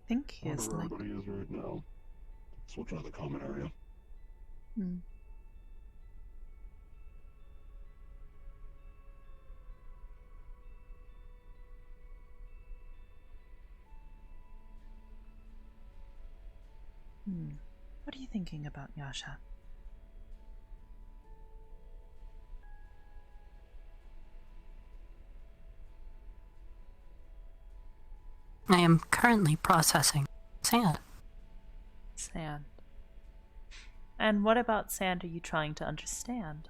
think he Wonder is where like... everybody is right now. So we'll try the common area. Hmm. What are you thinking about, Yasha? I am currently processing sand. Sand. And what about sand are you trying to understand?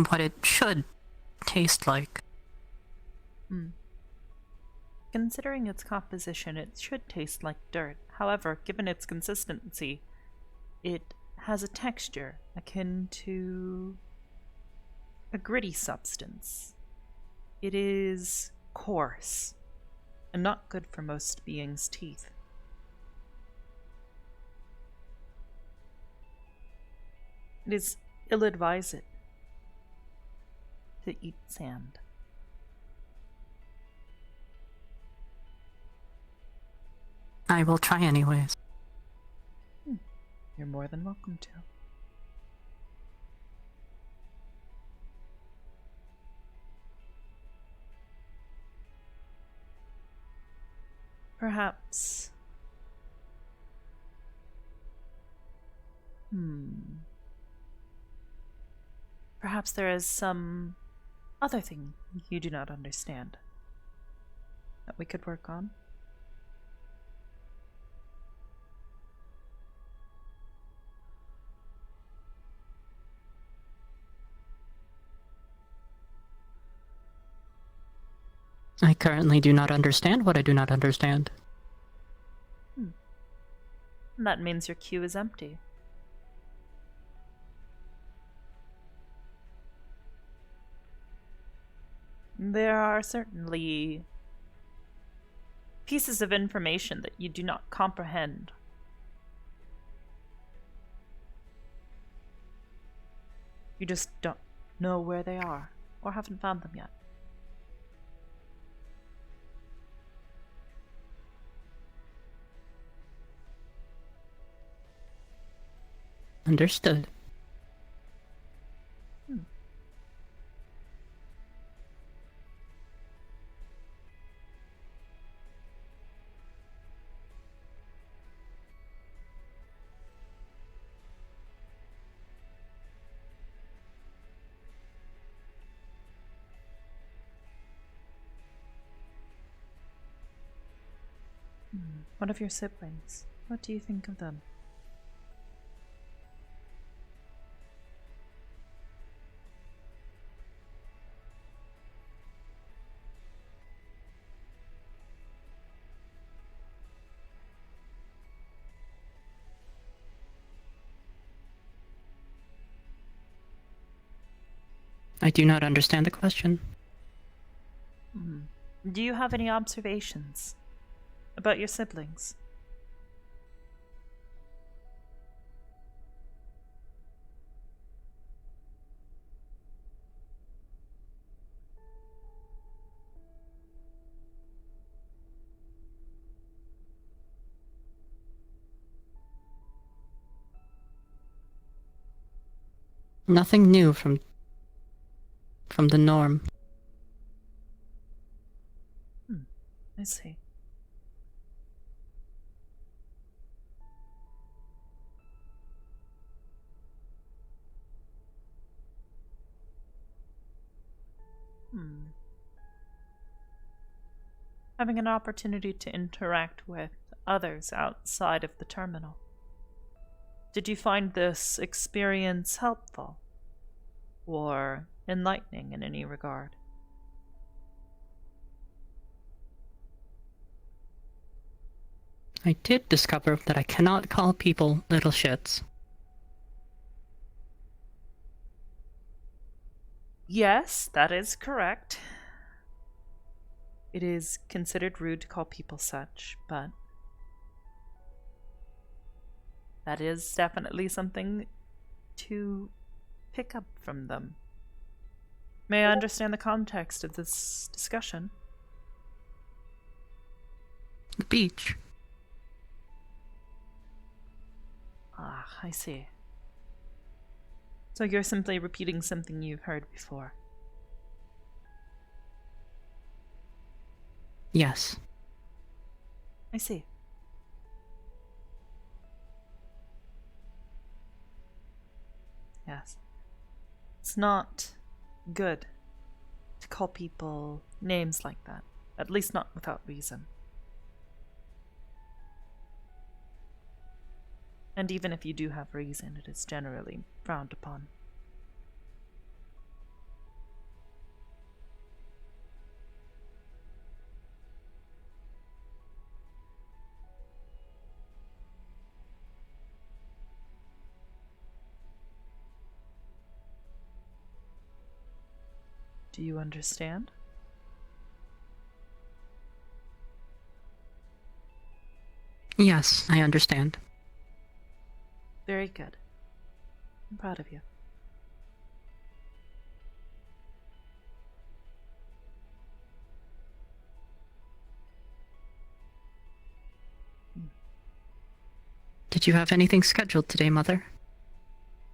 What it should taste like. Considering its composition, it should taste like dirt. However, given its consistency, it has a texture akin to a gritty substance. It is coarse and not good for most beings' teeth. It is ill-advised to eat sand. I will try anyways. You're more than welcome to. Perhaps... Perhaps there is some other thing you do not understand that we could work on. I currently do not understand what I do not understand. That means your queue is empty. There are certainly pieces of information that you do not comprehend. You just don't know where they are, or haven't found them yet. Understood. What of your siblings? What do you think of them? I do not understand the question. Do you have any observations about your siblings? Nothing new from the norm. I see. Having an opportunity to interact with others outside of the terminal. Did you find this experience helpful or enlightening in any regard? I did discover that I cannot call people little shits. Yes, that is correct. It is considered rude to call people such, but that is definitely something to pick up from them. May I understand the context of this discussion? The beach. Ah, I see. So you're simply repeating something you've heard before. Yes. I see. Yes. It's not good to call people names like that. At least not without reason. And even if you do have reason, it is generally frowned upon. Do you understand? Yes, I understand. Very good. I'm proud of you. Did you have anything scheduled today, Mother?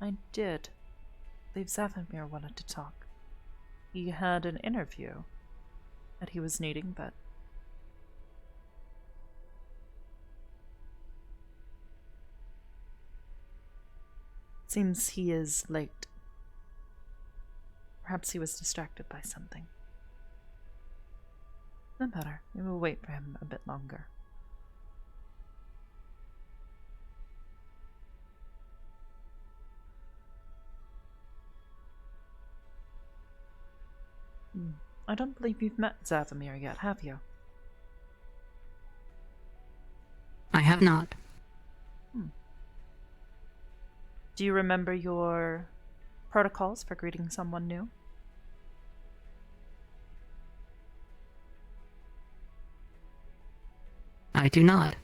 I did. I believe Zavamir wanted to talk. He had an interview that he was needing, but seems he is late. Perhaps he was distracted by something. No matter. We will wait for him a bit longer. I don't believe you've met Zavamir yet, have you? I have not. Do you remember your protocols for greeting someone new? I do not.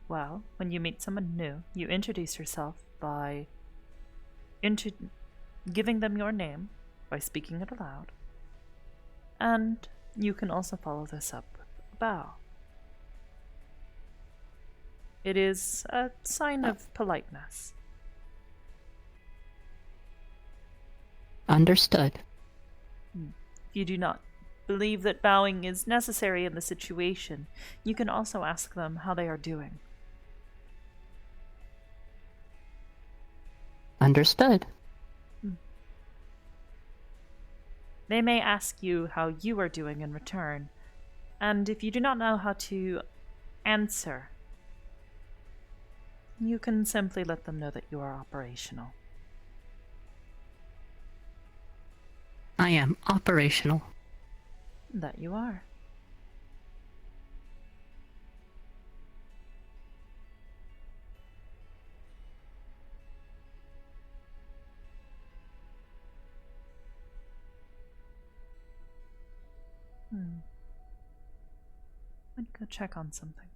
Well, when you meet someone new, you introduce yourself by giving them your name, by speaking it aloud, and you can also follow this up with a bow. It is a sign of politeness. Understood. If you do not believe that bowing is necessary in the situation, you can also ask them how they are doing. Understood. They may ask you how you are doing in return, and if you do not know how to answer, you can simply let them know that you are operational. I am operational. That you are. I'd go check on something.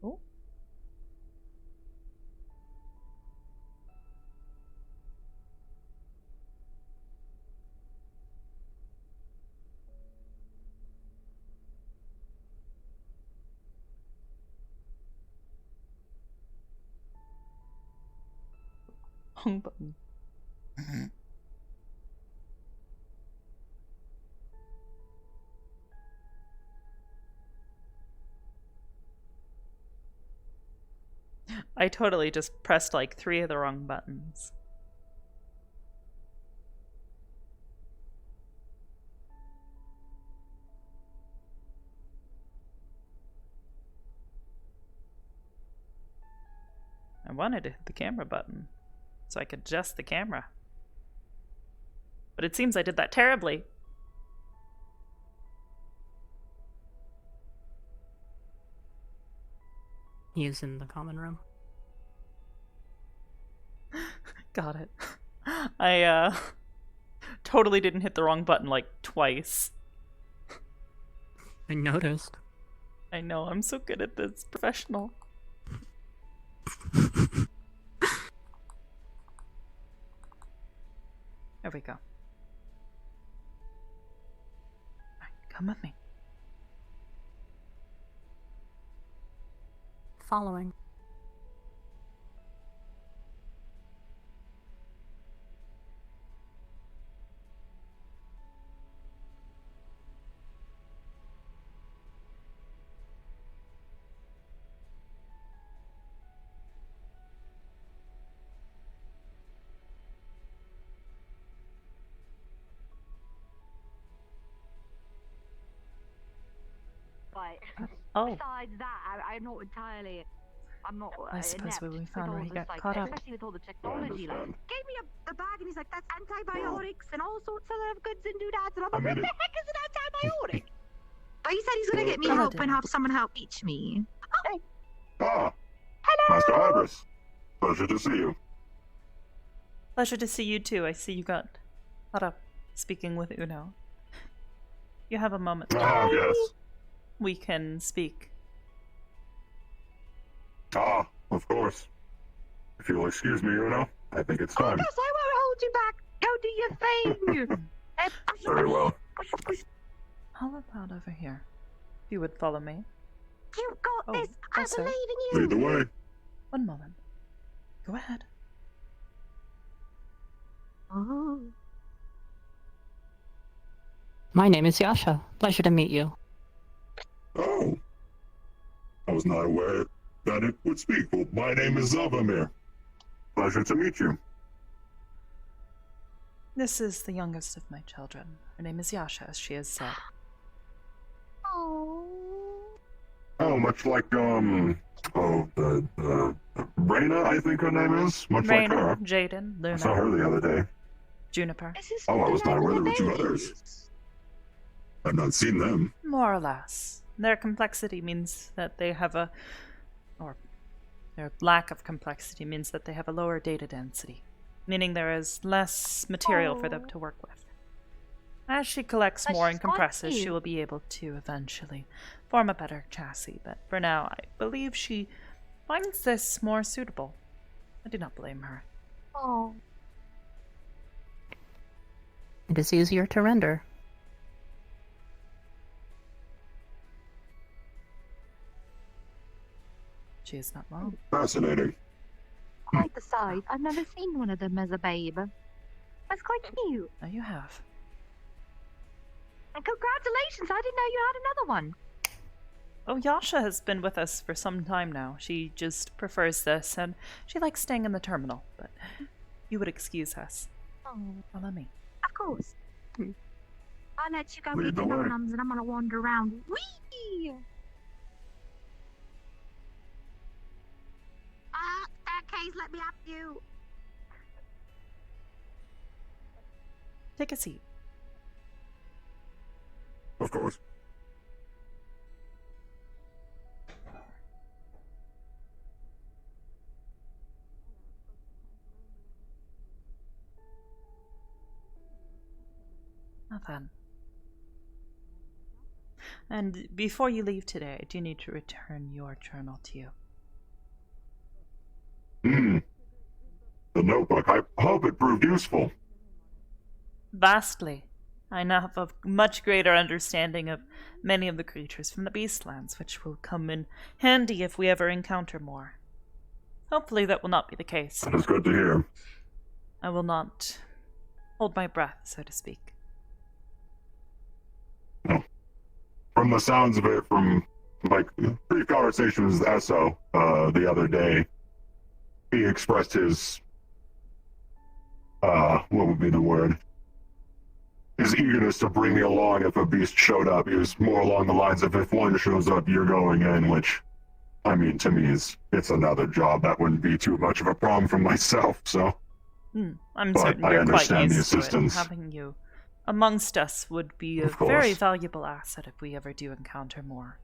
Oh. Wrong button. I totally just pressed like 3 of the wrong buttons. I wanted to hit the camera button so I could adjust the camera. But it seems I did that terribly. He is in the common room. Got it. I totally didn't hit the wrong button like twice. I noticed. I know, I'm so good at this. Professional. There we go. Alright, come with me. Following. But Oh, besides that, I'm not entirely. I'm not. I suppose inept where we with found all where he this, got like, caught up. especially with all the technology. Like, understand. gave me a bag and he's like, "That's antibiotics and all sorts of goods and doodads," and I'm like, I mean "What the heck is an antibiotic?" But he said he's gonna get me Well, I help and didn't. have someone help teach me. Ah, Hello. Master Hybris. Pleasure to see you. Pleasure to see you too. I see you got caught up speaking with Uno. You have a moment. Ah, yes. We can speak. Ah, of course. If you'll excuse me, Uno, I think it's Oh time. gosh, I won't hold you back. Go do your thing. Very well. How about over here? If you would follow me. You got Oh, this. I also- believe in you. Lead the way. One moment. Go ahead. Oh. My name is Yasha. Pleasure to meet you. Oh. I was not aware that it would speak. Well, my name is Zavamir. Pleasure to meet you. This is the youngest of my children. Her name is Yasha, as she has said. Oh. Oh, much like, Raina, I think her name is. Much like Raina, her. Jaden, I saw her Luna, the other day. Juniper. This is Oh, I was not aware there were two babies. others. I've not seen them. More or less. Their complexity means that they have or their lack of complexity means that they have a lower data density, meaning there is less material for them to work with. As she collects But more and she's quite compresses, she cute. will be able to eventually form a better chassis, but for now, I believe she finds this more suitable. I do not blame her. Oh. It is easier to render. She is not wrong. Fascinating. Quite the sight. I've never seen one of them as a babe. That's quite cute. Now you have. And congratulations, I didn't know you had another one. Oh, Yasha has been with us for some time now. She just prefers this, and she likes staying in the terminal, but you would excuse us. Oh, Follow me. of course. I'll let you go Lead get the the way. nums and I'm gonna wander around. Whee! Staircase, let me up you. Take a seat. Of course. Now then. And before you leave today, I do need to return your journal to you. The notebook. I hope it proved useful. Vastly. I now have a much greater understanding of many of the creatures from the Beastlands, which will come in handy if we ever encounter more. Hopefully that will not be the case. That is good to hear. I will not hold my breath, so to speak. From the sounds of it, from my brief conversation with Esso the other day, he expressed his, what would be the word? His eagerness to bring me along if a beast showed up. He was more along the lines of, if one shows up, you're going in, which, I mean, to me, it's another job. That wouldn't be too much of a problem for myself, so. I'm But certain I you're quite understand the used to it. assistance. Having you amongst us would be a Of course. very valuable asset if we ever do encounter more.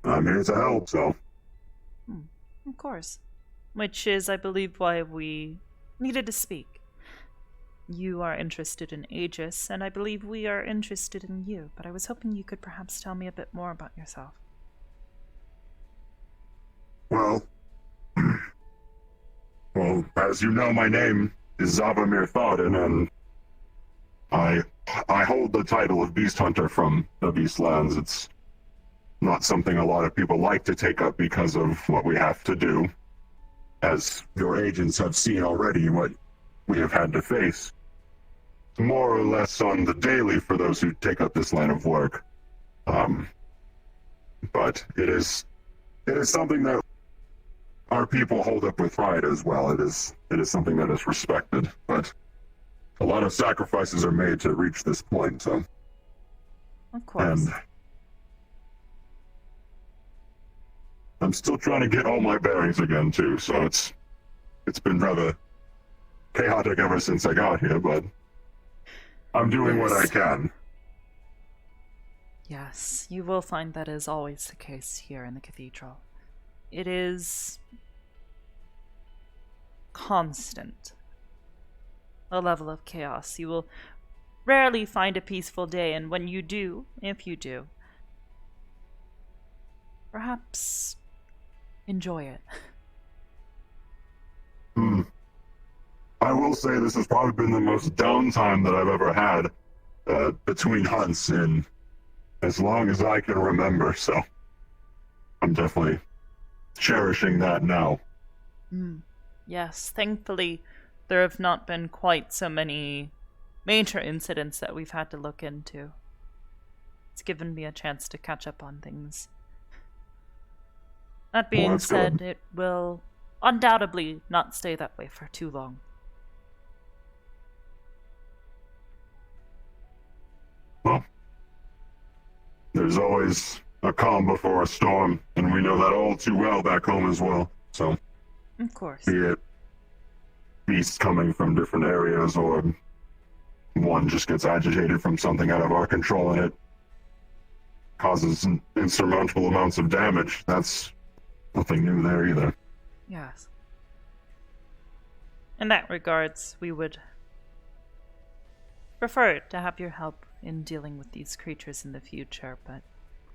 I'm here to help, so. Of course. Which is, I believe, why we needed to speak. You are interested in Aegis, and I believe we are interested in you, but I was hoping you could perhaps tell me a bit more about yourself. Well, well, as you know, my name is Zavamir Thodin, and I hold the title of Beast Hunter from the Beastlands. It's not something a lot of people like to take up because of what we have to do. As your agents have seen already, what we have had to face. More or less on the daily for those who take up this line of work. But it is something that our people hold up with pride as well. It is something that is respected, but a lot of sacrifices are made to reach this point, so. Of course. And I'm still trying to get all my bearings again too, so it's been rather chaotic ever since I got here, but I'm doing what I can. Yes, you will find that is always the case here in the cathedral. It is constant. A level of chaos. You will rarely find a peaceful day, and when you do, if you do, perhaps enjoy it. I will say this has probably been the most downtime that I've ever had between hunts in as long as I can remember, so I'm definitely cherishing that now. Yes, thankfully there have not been quite so many major incidents that we've had to look into. It's given me a chance to catch up on things. That being that's said, good. it will undoubtedly not stay that way for too long. Well, there's always a calm before a storm, and we know that all too well back home as well. So, Of course. be it beasts coming from different areas, or one just gets agitated from something out of our control and it causes insurmountable amounts of damage, that's nothing new there either. Yes. In that regards, we would prefer to have your help in dealing with these creatures in the future, but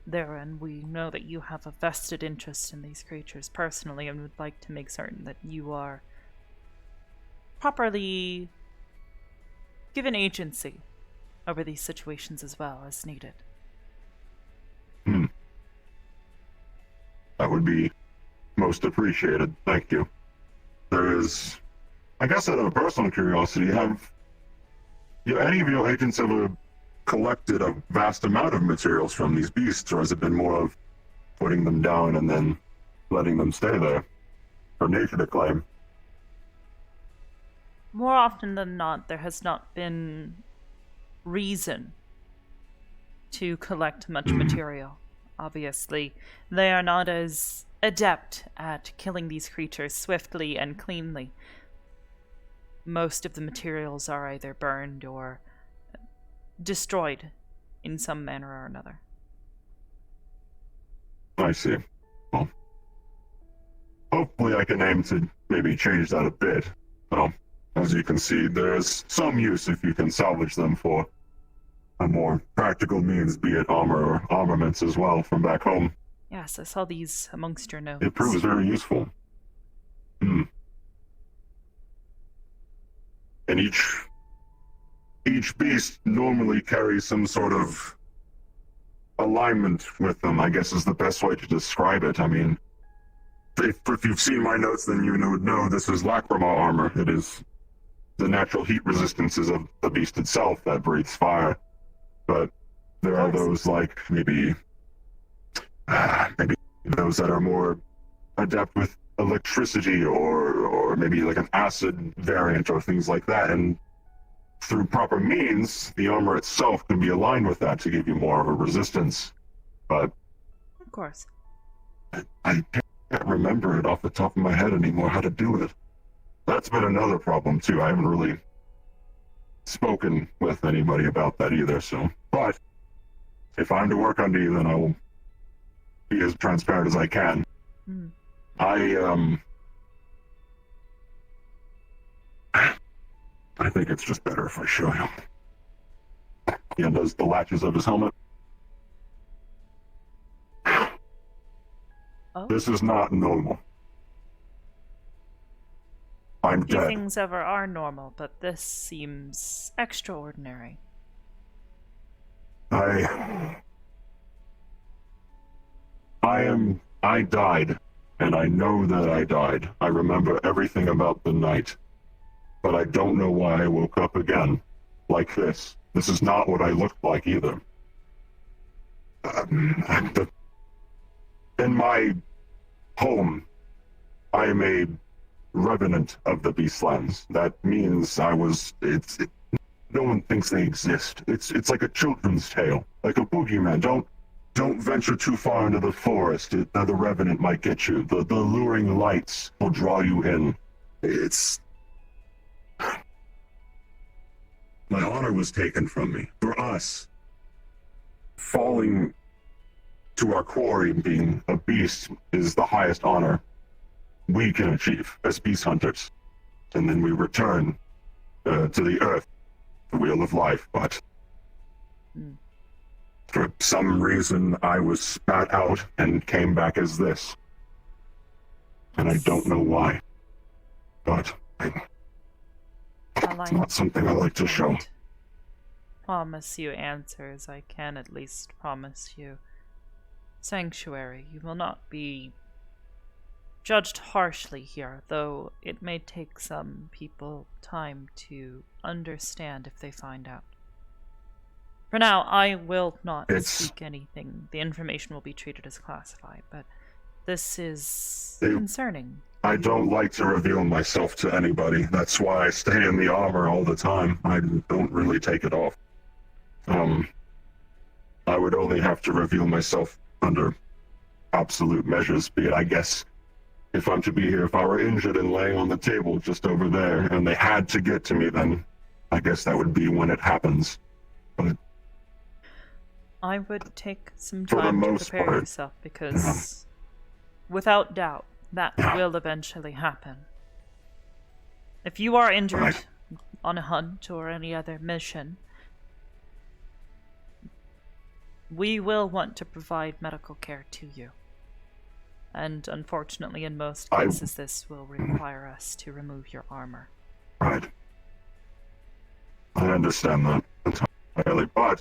therein we know that you have a vested interest in these creatures personally and would like to make certain that you are properly given agency over these situations as well as needed. That would be most appreciated. Thank you. There is, I guess out of personal curiosity, have any of your agents ever collected a vast amount of materials from these beasts, or has it been more of putting them down and then letting them stay there for nature to claim? More often than not, there has not been reason to collect much material. Obviously, they are not as adept at killing these creatures swiftly and cleanly. Most of the materials are either burned or destroyed in some manner or another. I see. Well, hopefully I can aim to maybe change that a bit. So, as you can see, there's some use if you can salvage them for a more practical means, be it armor or armaments as well from back home. Yes, I saw these amongst your notes. It proves very useful. And each beast normally carries some sort of alignment with them, I guess is the best way to describe it. I mean, if you've seen my notes, then you would know this is Lacrima armor. It is the natural heat resistances of the beast itself that breathes fire. But there are those like maybe those that are more adept with electricity or maybe like an acid variant or things like that. And through proper means, the armor itself can be aligned with that to give you more of a resistance. But Of course. I can't remember it off the top of my head anymore how to do it. That's been another problem too. I haven't really spoken with anybody about that either, so. But if I'm to work under you, then I will be as transparent as I can. I think it's just better if I show you. He undoes the latches of his helmet. Oh, This is not normal. I'm few dead. things ever are normal, but this seems extraordinary. I died, and I know that I died. I remember everything about the night, but I don't know why I woke up again, like this. This is not what I looked like either. In my home, I am a revenant of the Beastlands. That means no one thinks they exist. It's like a children's tale, like a boogeyman. Don't venture too far into the forest. The revenant might get you. The luring lights will draw you in. My honor was taken from me. For us, falling to our quarry being a beast is the highest honor we can achieve as beast hunters. And then we return to the earth, the wheel of life, but for some reason I was spat out and came back as this. And I don't know why. But it's not something I like to show. Promise you answers. I can at least promise you. Sanctuary, you will not be judged harshly here, though it may take some people time to understand if they find out. For now, I will not speak anything. The information will be treated as classified, but this is concerning. I don't like to reveal myself to anybody. That's why I stay in the armor all the time. I don't really take it off. I would only have to reveal myself under absolute measures, be it, I guess, if I'm to be here, if I were injured and laying on the table just over there, and they had to get to me, then I guess that would be when it happens. But I would take some time to prepare yourself, because without doubt, that will eventually happen. If you are injured on a hunt or any other mission, we will want to provide medical care to you. And unfortunately, in most cases, this will require us to remove your armor. Right. I understand that entirely, but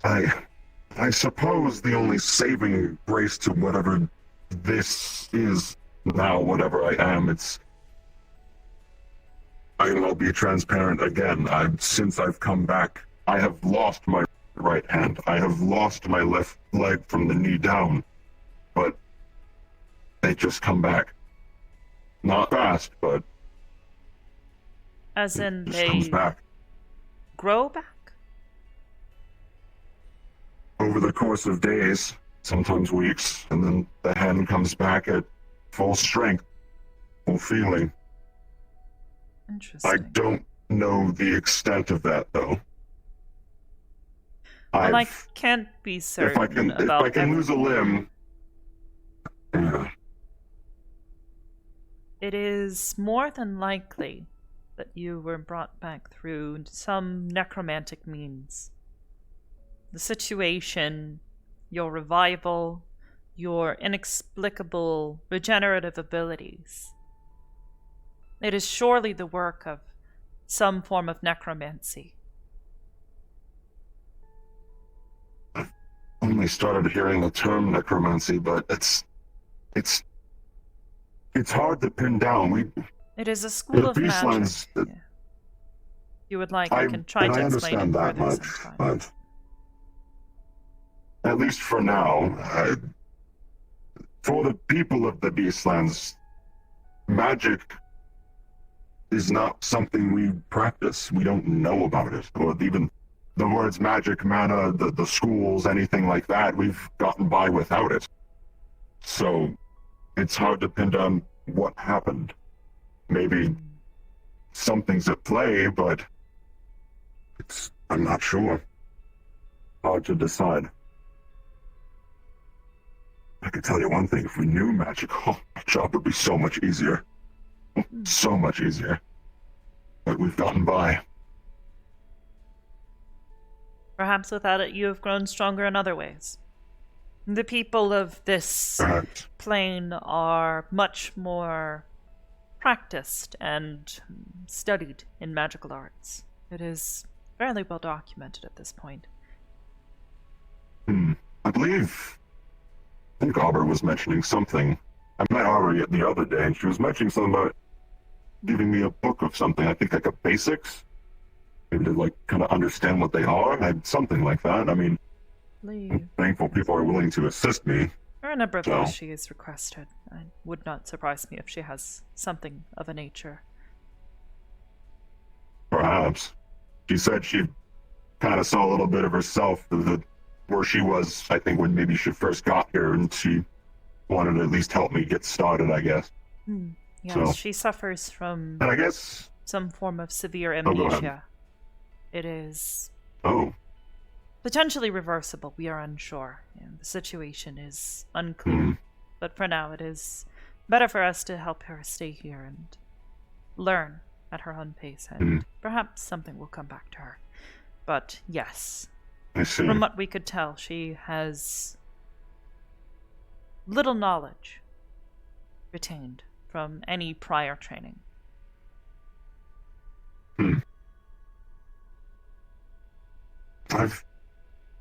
I suppose the only saving grace to whatever this is now, whatever I am, I'll be transparent again. Since I've come back, I have lost my right hand. I have lost my left leg from the knee down, but they just come back. Not fast, but as in it just they comes back. Grow back? Over the course of days, sometimes weeks, and then the hand comes back at full strength, full feeling. Interesting. I don't know the extent of that, though. Well, I can't be certain if I can lose a limb, yeah. It is more than likely that you were brought back through some necromantic means. The situation, your revival, your inexplicable regenerative abilities. It is surely the work of some form of necromancy. I've only started hearing the term necromancy, but it's hard to pin down. It is a school of magic. Yeah. You would like, I can try to explain it that further much, sometime. but at least for now, for the people of the Beastlands, magic is not something we practice. We don't know about it, or even the words magic, mana, the schools, anything like that. We've gotten by without it. So it's hard to pin down what happened. Maybe something's at play, but I'm not sure. Hard to decide. I could tell you one thing, if we knew magic, my job would be so much easier. So much easier. but we've gotten by. Perhaps without it, you have grown stronger in other ways. The people of this Perhaps. plane are much more practiced and studied in magical arts. It is fairly well documented at this point. I think Aubrey was mentioning something. I met Aubrey the other day, and she was mentioning something about giving me a book of something. I think like a basics, maybe to like kind of understand what they are. Something like that. I mean, I'm thankful people are willing to assist me. There are a number of So- things she has requested. It would not surprise me if she has something of a nature. Perhaps. She said she kind of saw a little bit of herself where she was, I think, when maybe she first got here, and she wanted to at least help me get started, I guess. Yes, So- she suffers from And I guess, some form of severe go ahead. amnesia. It is oh, potentially reversible. We are unsure. And the situation is unclear. But for now, it is better for us to help her stay here and learn at her own pace, and perhaps something will come back to her. But yes, I see. from what we could tell, she has little knowledge retained from any prior training.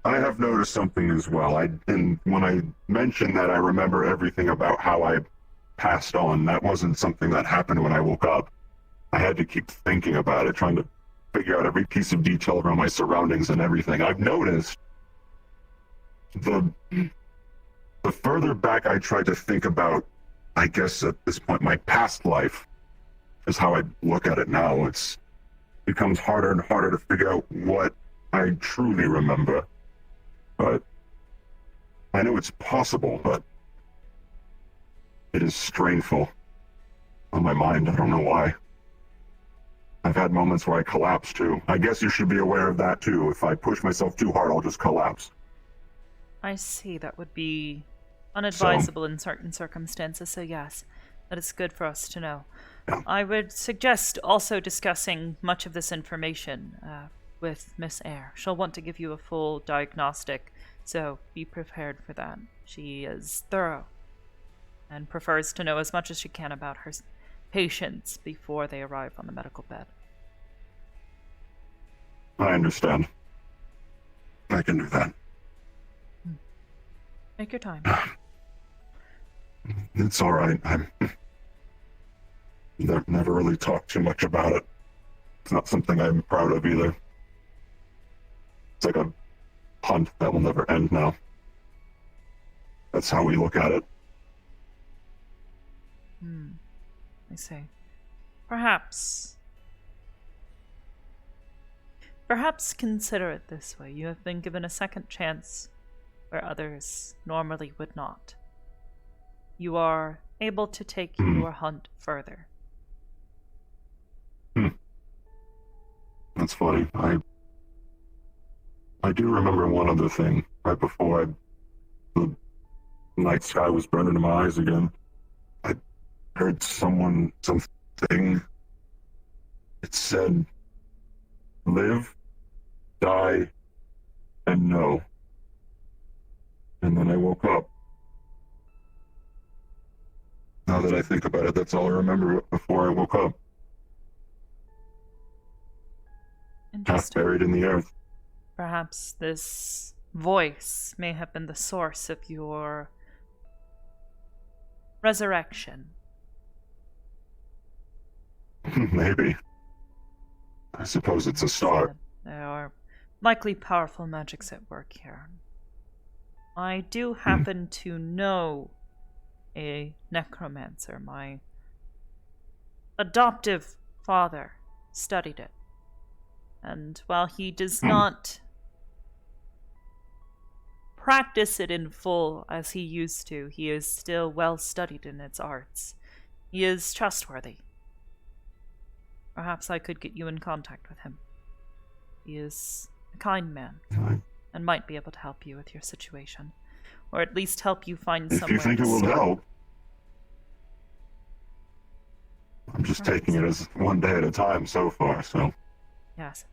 I have noticed something as well. And when I mentioned that I remember everything about how I passed on, that wasn't something that happened when I woke up. I had to keep thinking about it, trying to figure out every piece of detail around my surroundings and everything. I've noticed the further back I try to think about, I guess at this point, my past life is how I look at it now. It's becomes harder and harder to figure out what I truly remember. But I know it's possible, but it is strainful on my mind. I don't know why. I've had moments where I collapse too. I guess you should be aware of that too. If I push myself too hard, I'll just collapse. I see. That would be unadvisable in certain circumstances, so yes, that is good for us to know. Yeah. I would suggest also discussing much of this information with Miss Eyre. She'll want to give you a full diagnostic, so be prepared for that. She is thorough and prefers to know as much as she can about her patients before they arrive on the medical bed. I understand. I can do that. Take your time. It's all right. I'm never really talked too much about it. It's not something I'm proud of either. It's like a hunt that will never end now. That's how we look at it. I see. Perhaps consider it this way. You have been given a second chance where others normally would not. You are able to take your hunt further. That's funny. I do remember one other thing. Right before the night sky was burning in my eyes again, I heard something. It said, "Live, die, and know." And then I woke up. Now that I think about it, that's all I remember before I woke up. Half Interesting. buried in the earth. Perhaps this voice may have been the source of your resurrection. Maybe. I suppose it's a start. There are likely powerful magics at work here. I do happen to know a necromancer. My adoptive father studied it. And while he does not practice it in full as he used to, he is still well studied in its arts. He is trustworthy. Perhaps I could get you in contact with him. He is a kind man and might be able to help you with your situation, or at least help you find If somewhere you think to it will start. help, I'm just taking it as one day at a time so far, so. Yes.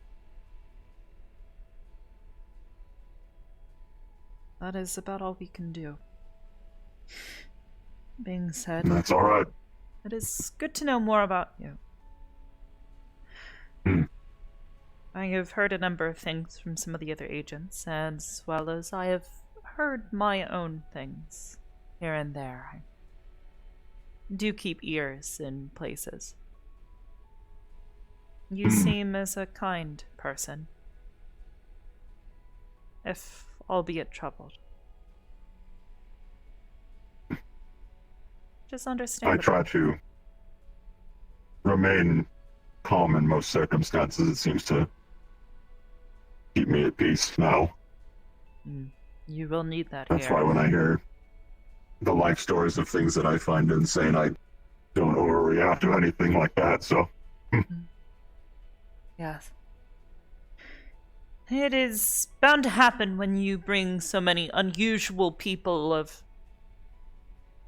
That is about all we can do. Being said, That's alright. it is good to know more about you. I have heard a number of things from some of the other agents, as well as I have heard my own things here and there. I do keep ears in places. You seem as a kind person, if albeit troubled. Just understand. I try to remain calm in most circumstances. It seems to keep me at peace now. You will need that. That's here. why when I hear the life stories of things that I find insane, I don't overreact to anything like that, so. Yes. It is bound to happen when you bring so many unusual people of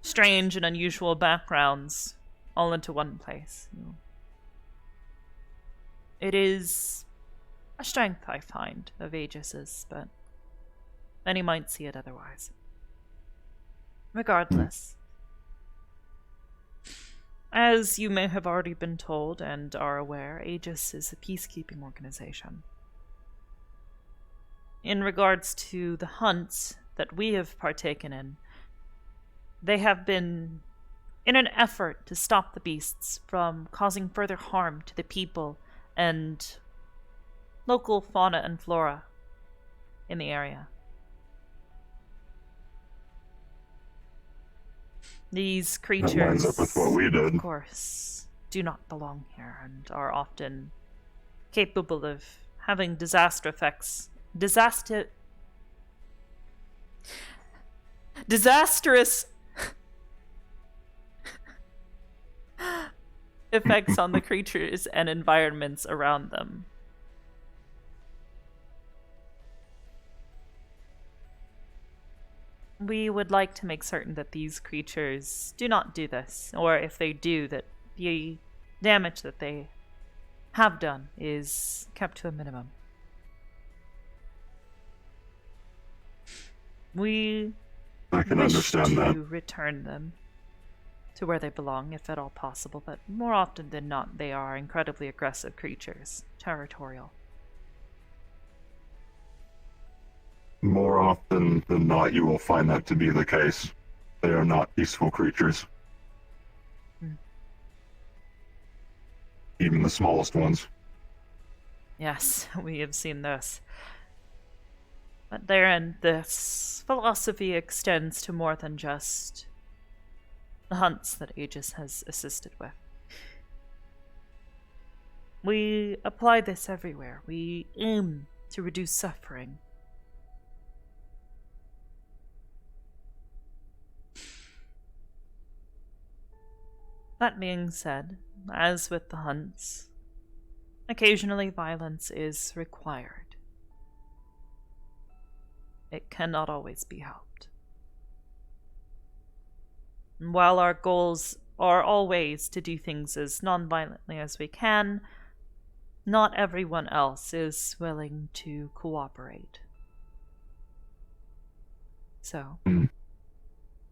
strange and unusual backgrounds all into one place. It is a strength, I find, of Aegis's, but many might see it otherwise. Regardless, as you may have already been told and are aware, Aegis is a peacekeeping organization. In regards to the hunts that we have partaken in, they have been in an effort to stop the beasts from causing further harm to the people and local fauna and flora in the area. These creatures, That lines up with what we did. of course, do not belong here and are often capable of having disastrous effects on the creatures and environments around them. We would like to make certain that these creatures do not do this, or if they do, that the damage that they have done is kept to a minimum. We I can wish understand to that. return them to where they belong, if at all possible, but more often than not, they are incredibly aggressive creatures, territorial. More often than not, you will find that to be the case. They are not peaceful creatures. Even the smallest ones. Yes, we have seen this. But therein, this philosophy extends to more than just the hunts that Aegis has assisted with. We apply this everywhere. We aim to reduce suffering. That being said, as with the hunts, occasionally violence is required. It cannot always be helped. And while our goals are always to do things as non-violently as we can, not everyone else is willing to cooperate. So,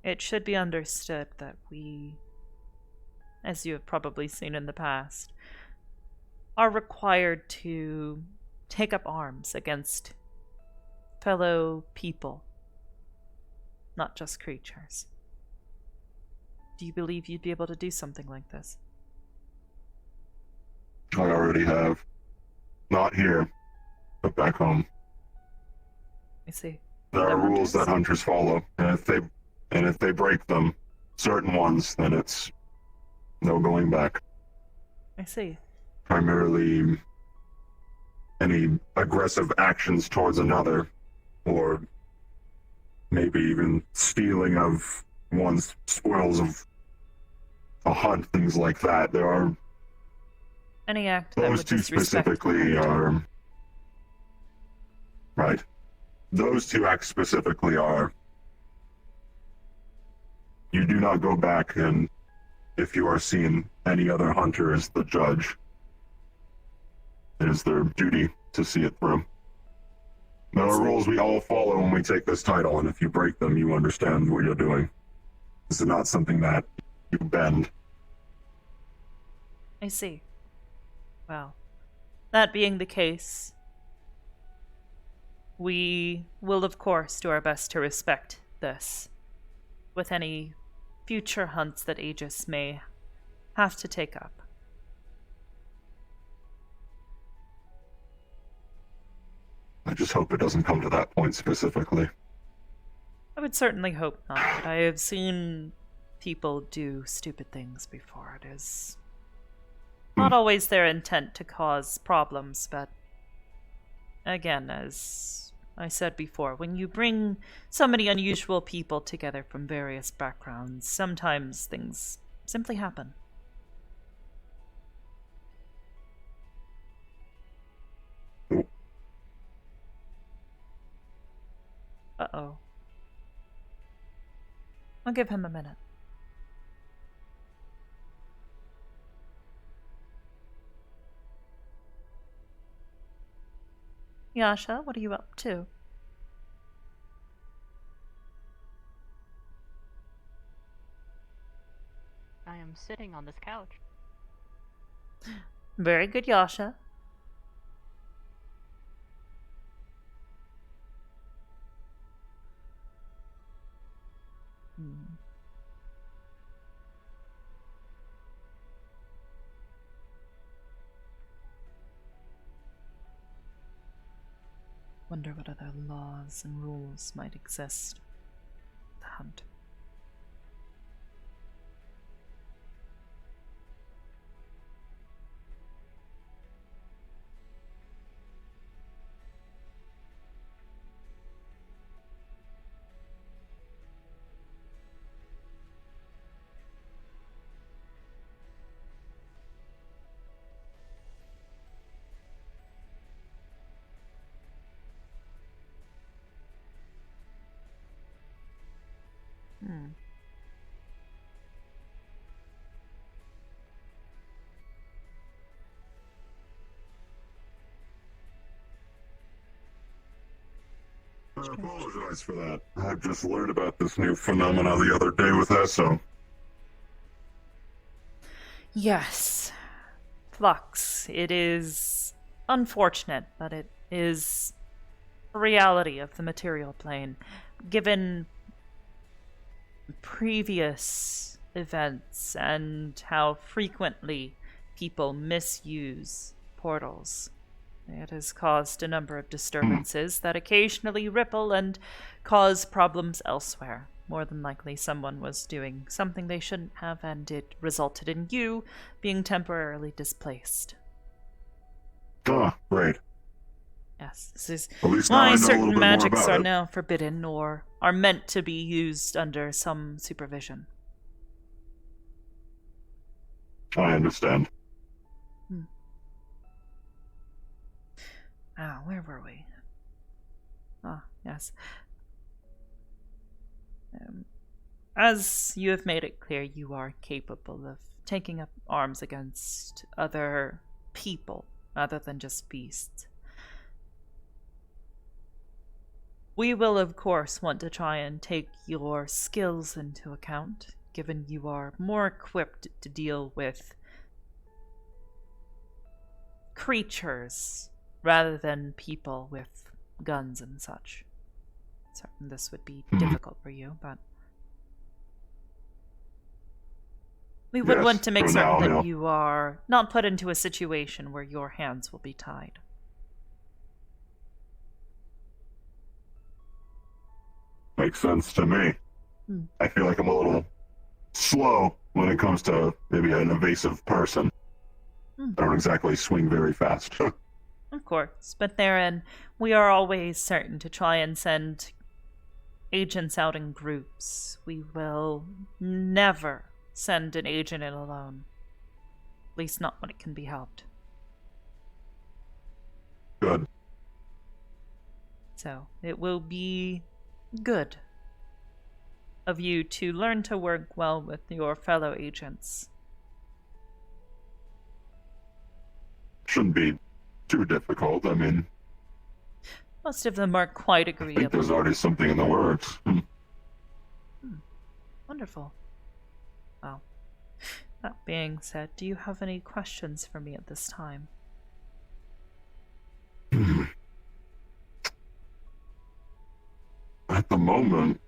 it should be understood that we, as you have probably seen in the past, are required to take up arms against fellow people, not just creatures. Do you believe you'd be able to do something like this? I already have. Not here, but back home. I see. There are rules that hunters follow, and if they break them, certain ones, then it's no going back. I see. Primarily any aggressive actions towards another, or maybe even stealing of one's spoils of a hunt, things like that. There are Any act that those would two disrespect specifically the hunter. are right. Those two acts specifically are you do not go back and if you are seen any other hunter as the judge, it is their duty to see it through. There are rules we all follow when we take this title, and if you break them, you understand what you're doing. This is not something that you bend. I see. Well, that being the case, we will of course do our best to respect this with any future hunts that Aegis may have to take up. I just hope it doesn't come to that point specifically. I would certainly hope not, but I have seen people do stupid things before. It is not always their intent to cause problems, but again, as I said before, when you bring so many unusual people together from various backgrounds, sometimes things simply happen. Uh-oh. I'll give him a minute. Yasha, what are you up to? I am sitting on this couch. Very good, Yasha. Wonder what other laws and rules might exist. The hunt. I apologize for that. I just learned about this new phenomena the other day with Esso. Yes. Flux. It is unfortunate, but it is a reality of the material plane. Given previous events and how frequently people misuse portals, it has caused a number of disturbances that occasionally ripple and cause problems elsewhere. More than likely, someone was doing something they shouldn't have, and it resulted in you being temporarily displaced. Ah, right. Yes, this is At least now I why know a little certain bit more magics about are it. now forbidden or are meant to be used under some supervision. I understand. Ah, where were we? Ah, yes. As you have made it clear, you are capable of taking up arms against other people other than just beasts. We will, of course, want to try and take your skills into account, given you are more equipped to deal with creatures rather than people with guns and such. Certain this would be difficult for you, but we would Yes, want to make for certain now, that yeah. you are not put into a situation where your hands will be tied. Makes sense to me. I feel like I'm a little slow when it comes to maybe an evasive person. I don't exactly swing very fast. Of course, but therein, we are always certain to try and send agents out in groups. We will never send an agent in alone. At least not when it can be helped. Good. So, it will be good. of you to learn to work well with your fellow agents. Shouldn't be too difficult. I mean, Most of them are quite I think agreeable. there's already something in the works. Wonderful. Well, that being said, do you have any questions for me at this time? At the moment,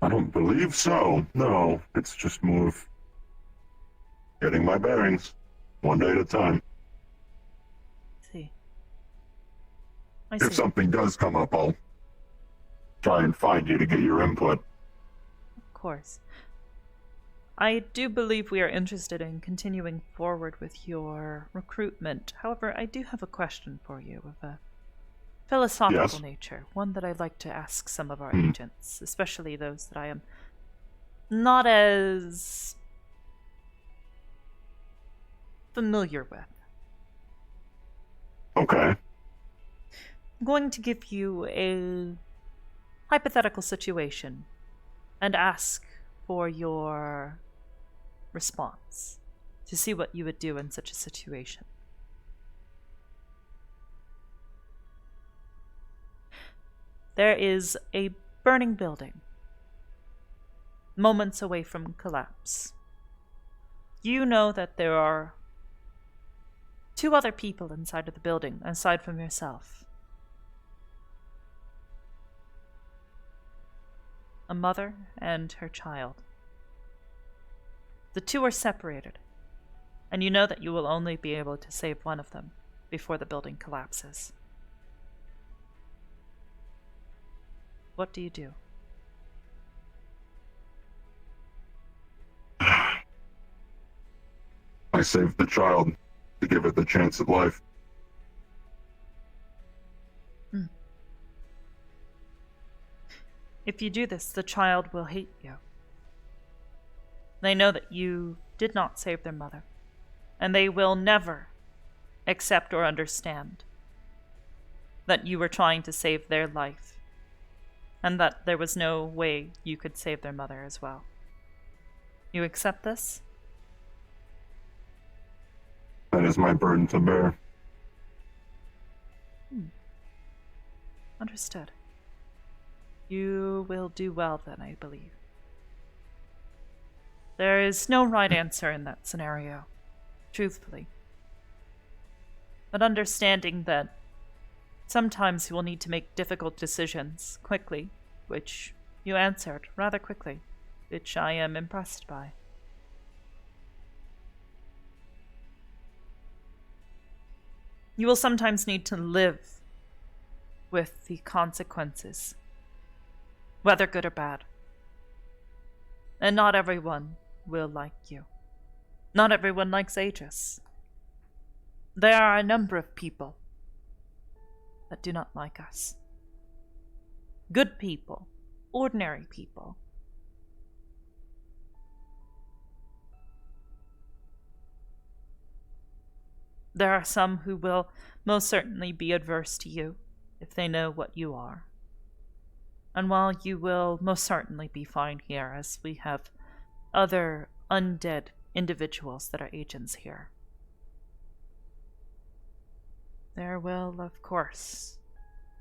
I don't believe so. No, it's just more of getting my bearings, one day at a time. See. I If see. something does come up, I'll try and find you to get your input. Of course. I do believe we are interested in continuing forward with your recruitment. However, I do have a question for you of a philosophical Yes. nature, one that I'd like to ask some of our agents, especially those that I am not as familiar with. Okay. I'm going to give you a hypothetical situation and ask for your response to see what you would do in such a situation. There is a burning building, moments away from collapse. You know that there are 2 other people inside of the building, aside from yourself. A mother and her child. The 2 are separated, and you know that you will only be able to save one of them before the building collapses. What do you do? I saved the child to give it the chance at life. If you do this, the child will hate you. They know that you did not save their mother, and they will never accept or understand that you were trying to save their life, and that there was no way you could save their mother as well. You accept this? That is my burden to bear. Understood. You will do well then, I believe. There is no right answer in that scenario, truthfully. But understanding that sometimes you will need to make difficult decisions quickly, which you answered rather quickly, which I am impressed by. You will sometimes need to live with the consequences, whether good or bad. And not everyone will like you. Not everyone likes Aegis. There are a number of people that do not like us. Good people, ordinary people. There are some who will most certainly be adverse to you if they know what you are. And while you will most certainly be fine here, as we have other undead individuals that are agents here, there will, of course,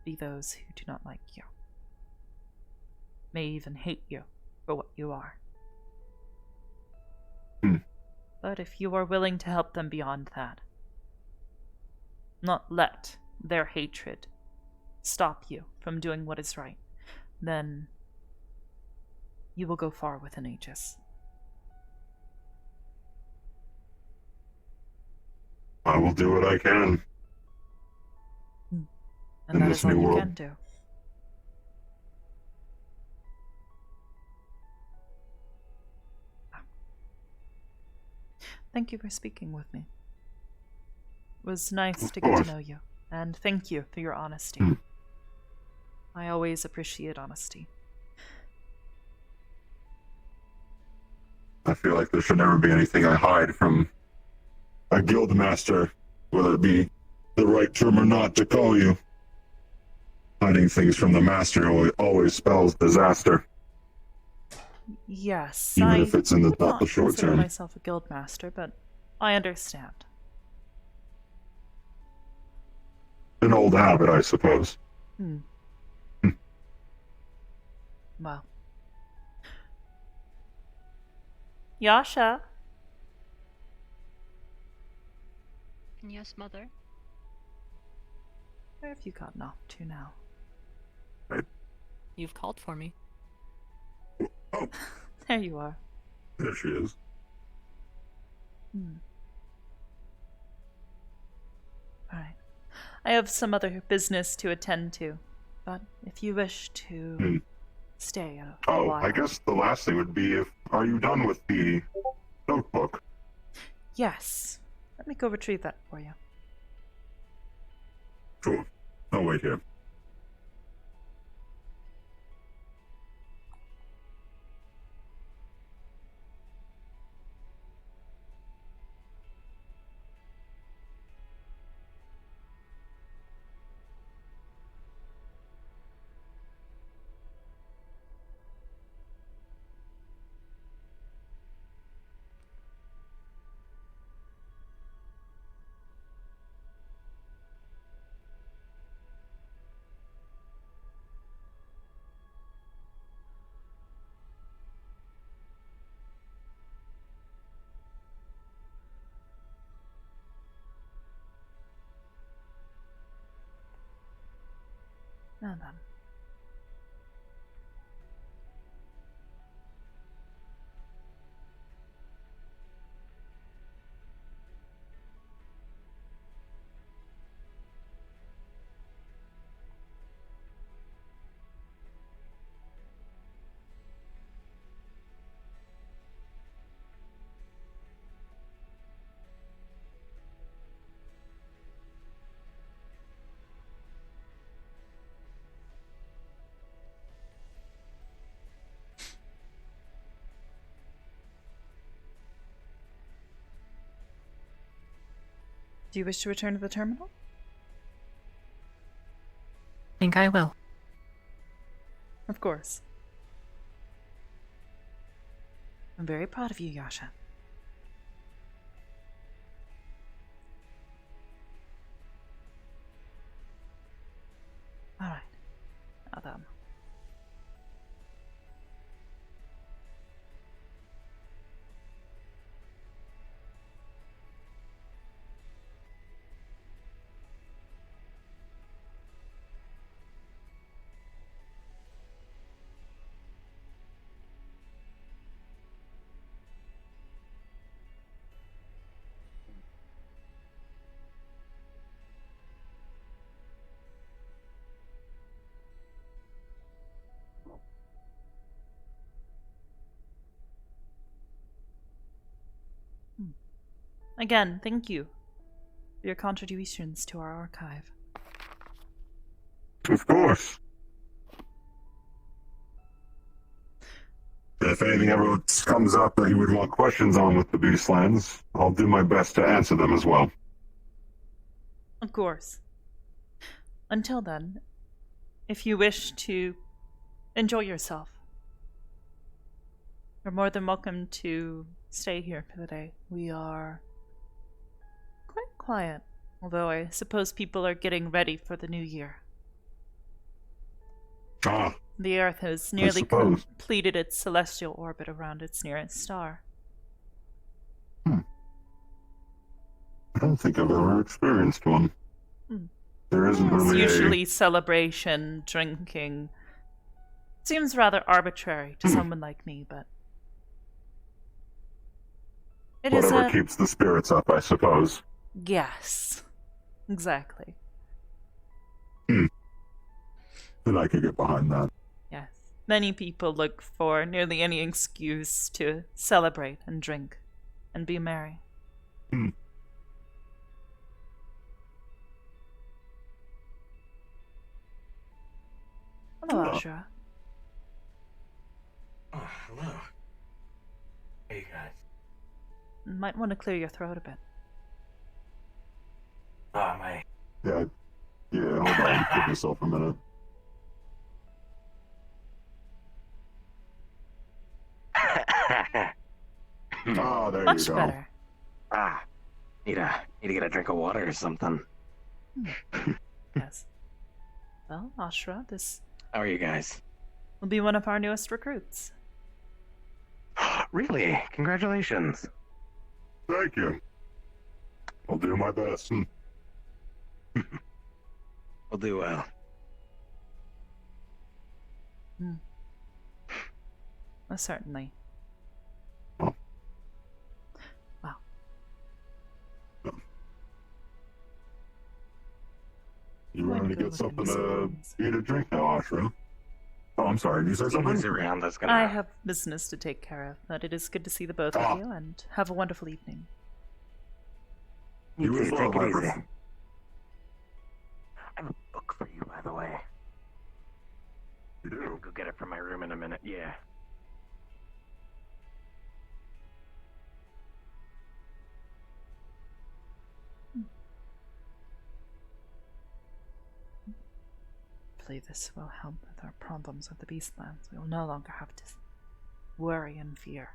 be those who do not like you, may even hate you for what you are. But if you are willing to help them beyond that, not let their hatred stop you from doing what is right, then you will go far with an Aegis. I will do what I can. And In that this is all new you world. can do. Thank you for speaking with me. It was nice Of to get course. to know you, and thank you for your honesty. I always appreciate honesty. I feel like there should never be anything I hide from a guild master, whether it be the right term or not to call you. Hiding things from the master always spells disaster. Yes, Even I if it's in the, would not not the short consider term. myself a guild master, but I understand. An old habit, I suppose. Hmm. Well. Yasha? Yes, mother. Where have you gotten off to now? You've called for me. Oh, There you are. there she is. Alright. I have some other business to attend to, but if you wish to stay a Oh, while... I guess the last thing would be are you done with the notebook? Yes. Let me go retrieve that for you. Sure. I'll wait here. Now then. Do you wish to return to the terminal? Think I will. Of course. I'm very proud of you, Yasha. Alright. Now then. Again, thank you for your contributions to our archive. Of course. If anything ever comes up that you would want questions on with the Beastlands, I'll do my best to answer them as well. Of course. Until then, if you wish to enjoy yourself, you're more than welcome to stay here for the day. We are quite quiet, although I suppose people are getting ready for the new year. Ah, The Earth has nearly suppose. completed its celestial orbit around its nearest star. I don't think I've ever experienced one. There isn't It's really usually celebration, drinking. Seems rather arbitrary to someone like me, but it is whatever a... keeps the spirits up, I suppose. Yes. Exactly. Then I could get behind that. Yes. Many people look for nearly any excuse to celebrate and drink and be merry. Hello, Ashura. Oh, hello. Hey, you guys. Might want to clear your throat a bit. Oh, my. Yeah, hold on. Give yourself a minute. Ah, there Much you go. better. Ah, need to get a drink of water or something. Yes. Well, Ashra, this How are you guys? will be one of our newest recruits. Really? Congratulations. Thank you. I'll do my best. We'll do well. Certainly. Oh. Wow. You Going wanted to to go get look something into some to things. eat or drink now, Ashra? Oh, I'm sorry. Did you say something? Who's around that's gonna... I have business to take care of, but it is good to see the both Ah. of you, and have a wonderful evening. You You as too, well, take it Hybris. easy. I have a book for you, by the way. You I'll do? go get it from my room in a minute, yeah. Hopefully this will help with our problems with the Beastlands. We will no longer have to worry and fear.